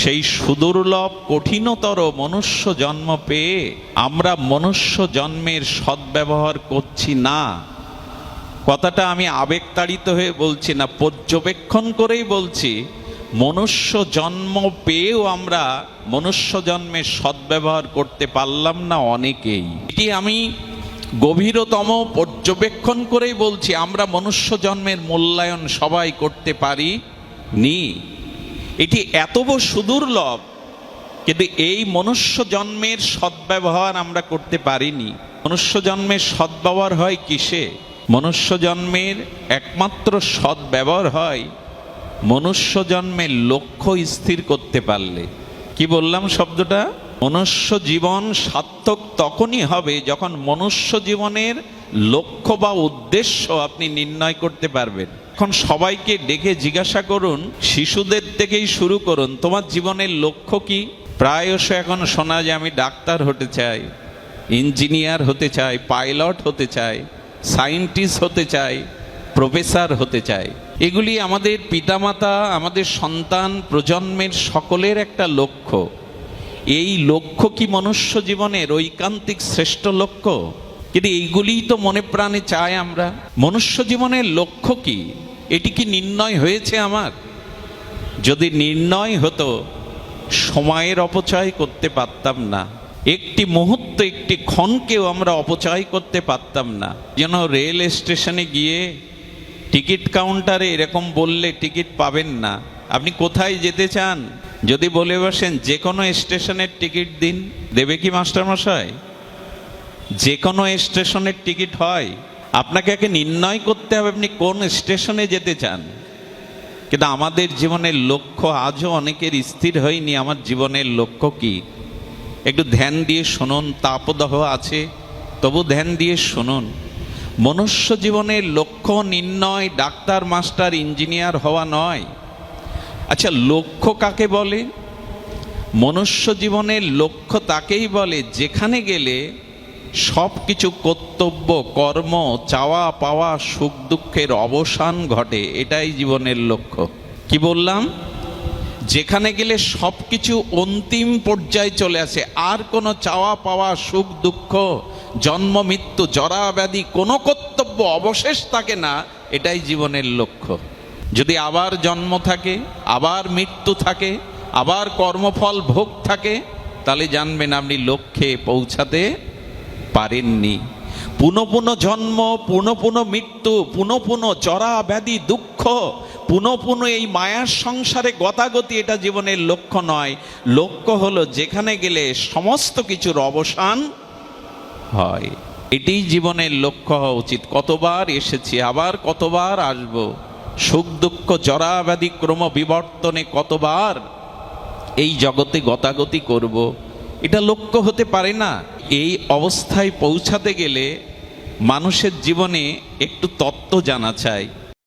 সেই সুদুর্লভ কঠিনতর মনুষ্য জন্ম পেয়ে আমরা মনুষ্য জন্মের সদ্ব্যবহার করছি না। কথাটা আমি আবেগতাড়িত হয়ে বলছি না, পর্যবেক্ষণ করেই বলছি। মনুষ্য জন্ম পেয়েও আমরা মনুষ্য জন্মের সদ্ব্যবহার করতে পারলাম না অনেকেই। এটি আমি গভীরতম পর্যবেক্ষণ করেই বলছি, আমরা মনুষ্য জন্মের মূল্যায়ন সবাই করতে পারি নি। এটি এত সুদুর্লভ, কিন্তু এই মনুষ্য জন্মের সদ্ব্যবহার আমরা করতে পারিনি। মনুষ্য জন্মের সদ্ব্যবহার হয় কিসে? মনুষ্য জন্মের একমাত্র সদ্ব্যবহার হয় মনুষ্য জন্মের লক্ষ্য স্থির করতে পারলে। কি বললাম শব্দটা? মনুষ্য জীবন সার্থক তখনই হবে যখন মনুষ্য জীবনের লক্ষ্য বা উদ্দেশ্য আপনি নির্ণয় করতে পারবেন। এখন সবাইকে ডেকে জিজ্ঞাসা করুন, শিশুদের থেকেই শুরু করুন, তোমার জীবনের লক্ষ্য কি? প্রায়শ এখন শোনা যায় আমি ডাক্তার হতে চাই, ইঞ্জিনিয়ার হতে চাই, পাইলট হতে চাই, সায়েন্টিস্ট হতে চাই, প্রফেসর হতে চাই। এগুলি আমাদের পিতামাতা, আমাদের সন্তান প্রজন্মের সকলের একটা লক্ষ্য। এই লক্ষ্য কি মনুষ্য জীবনের ঐকান্তিক শ্রেষ্ঠ লক্ষ্য? কিন্তু এইগুলিই তো মনে প্রাণে চাই আমরা। মনুষ্য জীবনের লক্ষ্য কি, এটি কি নির্ণয় হয়েছে আমার? যদি নির্ণয় হতো, সময়ের অপচয় করতে পারতাম না, একটি মুহূর্ত একটি ক্ষণকেও আমরা অপচয় করতে পারতাম না। যেন রেল স্টেশনে গিয়ে টিকিট কাউন্টারে এরকম বললে টিকিট পাবেন না, আপনি কোথায় যেতে চান যদি বলে বসেন যে কোনো স্টেশনের টিকিট দিন, দেবে কি মাস্টারমশাই? যে কোনো স্টেশনের টিকিট হয়? আপনাকে আগে নির্ণয় করতে হবে আপনি কোন স্টেশনে যেতে চান। কিন্তু আমাদের জীবনের লক্ষ্য আজও অনেকের স্থির হয়নি। আমার জীবনের লক্ষ্য কি? একটু ধ্যান দিয়ে শুনুন, তাপদাহ আছে তবু ধ্যান দিয়ে শুনুন। মনুষ্য জীবনের লক্ষ্য নির্ণয় ডাক্তার, মাস্টার, ইঞ্জিনিয়ার হওয়া নয়। আচ্ছা, লক্ষ্য কাকে বলে? মনুষ্য জীবনের লক্ষ্য তাকেই বলে যেখানে গেলে সব কিছু কর্তব্য, কর্ম, চাওয়া পাওয়া, সুখ দুঃখের অবসান ঘটে। এটাই জীবনের লক্ষ্য। কি বললাম? যেখানে গেলে সব কিছু অন্তিম পর্যায়ে চলে আসে, আর কোনো চাওয়া পাওয়া, সুখ দুঃখ, জন্ম মৃত্যু, জরা ব্যাধি, কোনো কর্তব্য অবশেষ থাকে না। এটাই জীবনের লক্ষ্য। যদি আবার জন্ম থাকে, আবার মৃত্যু থাকে, আবার কর্মফল ভোগ থাকে, তাহলে জানবেন আপনি লক্ষ্যে পৌঁছাতে পারেননি। পুনঃ পুনঃ জন্ম, পুনঃ পুনঃ মৃত্যু, পুনঃ পুনঃ জরা ব্যাধি দুঃখ, পুনঃ পুনঃ এই মায়ার সংসারে গতাগতি, এটা জীবনের লক্ষ্য নয়। লক্ষ্য হলো যেখানে গেলে সমস্ত কিছুর অবসান হয়। এটাই জীবনের লক্ষ্য হওয়া উচিত। কতবার এসেছি, আবার কতবার আসব, সুখ দুঃখ জরা ব্যাধি ক্রম বিবর্তনে কতবার এই জগতে গতাগতি করব, এটা লক্ষ্য হতে পারে না। এই অবস্থায় পৌঁছাতে গেলে মানুষের জীবনে একটু তত্ত্ব জানা চাই।